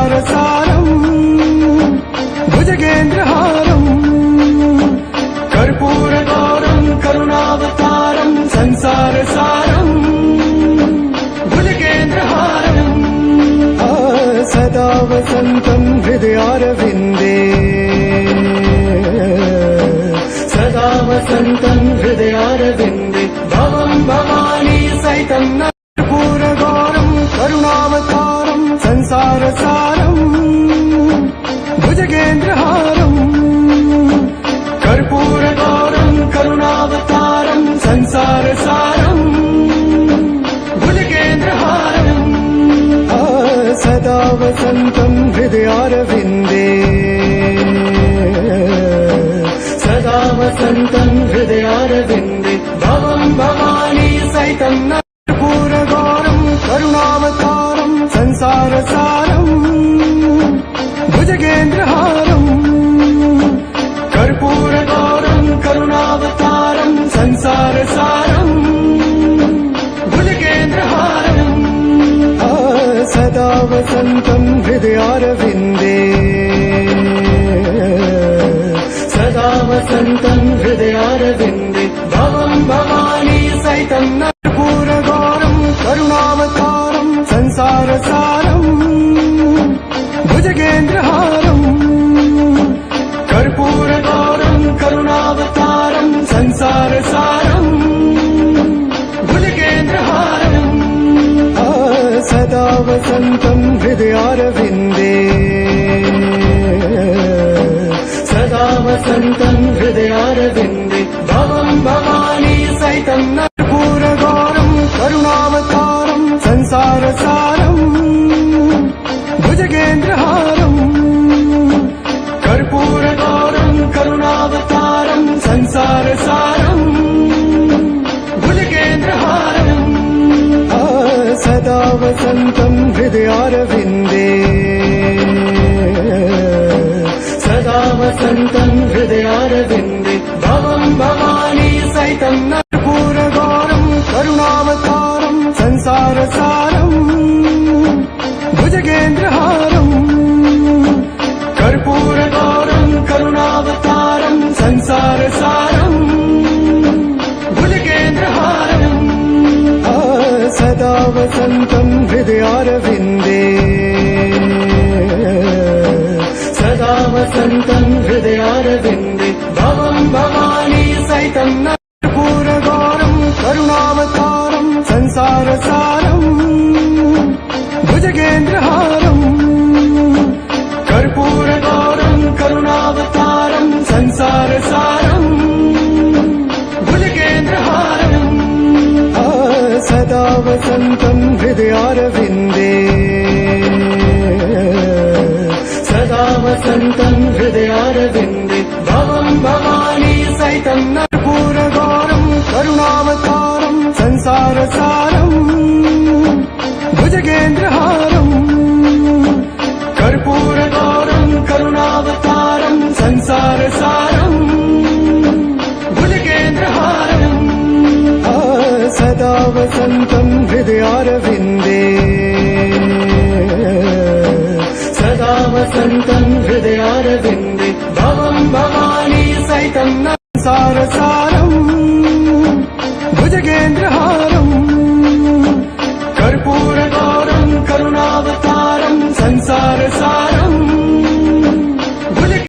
संसारसारम् भुजगेन्द्रहारम् कर्पूरगौरम् करुणावतारम् संसारसारम् भुजगेन्द्रहारम् सदा वसन्तम् हृदयारविन्दे सदा वसन्तम् हृदयारविन्दे भवम् भवानी सहितम् कर्पूरगौरम् करुणावतारम् संसारसारम् भुजगेन्द्रहारम् कर्पूरगौरम् करुणावतारम् संसारसारम् भुजगेन्द्रहारम् सदा वसन्तम् हृदयारविन्दे सदा वसन्तम् हृदयारविन्दे भवम् भवानी सहितम् कर्पूरगौरम् करुणावतारम् संसारसारम् भुजगेन्द्रहारम् कर्पूरगौरम् करुणावतारम् संसारसारम् भुजगेन्द्रहारम् सदा वसन्तम् हृदयारविन्दे सदा वसन्तम् हृदयारविन्दे भवम् भवानी सहितम् कर्पूरगौरम् करुणावतारम् संसारसारम् भुजगेन्द्रहारम् कर्पूरगौरम् करुणावतारम् संसारसारम् भुजगेन्द्रहारम् सदा वसन्तम् हृदयारविन्दे सदा वसन्तम् हृदयारविन्दे भवम् भवानी सहितम् कर्पूरगौरम् करुणावतारम् संसारसारम् भुजगेन्द्रहारम् कर्पूरगौरम् करुणावतारम् संसारसारम् भुजगेन्द्रहारम् सदा वसन्तम् हृदयारविन्दे सदा वसन्तम् हृदयारविन्दे भवम् भवानी सहितम् कर्पूरगौरम् करुणावतारम् संसारसारम् भुजगेन्द्रहारम् कर्पूरगौरम् करुणावतारम् संसारसारम् भुजगेन्द्रहारम् सदा वसन्तम् हृदयारविन्दे सदा वसन्तम् हृदयारविन्दे भवम् भवानी सहितम् कर्पूरगौरम् करुणावतारम् संसारसारम् भुजगेन्द्रहारम् कर्पूरगौरम् करुणावतारम् संसारसारम् भुजगेन्द्रहारम् सदा वसन्तम् हृदयारविन्दे सदा वसन्तम् हृदयारविन्दे भवम् भवानी सहितम् कर्पूरगौरम् करुणावतारम् संसारसारम् भुजगेन्द्रहारम् कर्पूरगौरम् करुणावतारम् संसारसारम् भुजगेन्द्रहारम् सदा वसन्तम् हृदयारविन्दे सदा वसन्तम् हृदयारविन्दे भवम् भवानी सहितम् संसारसारम्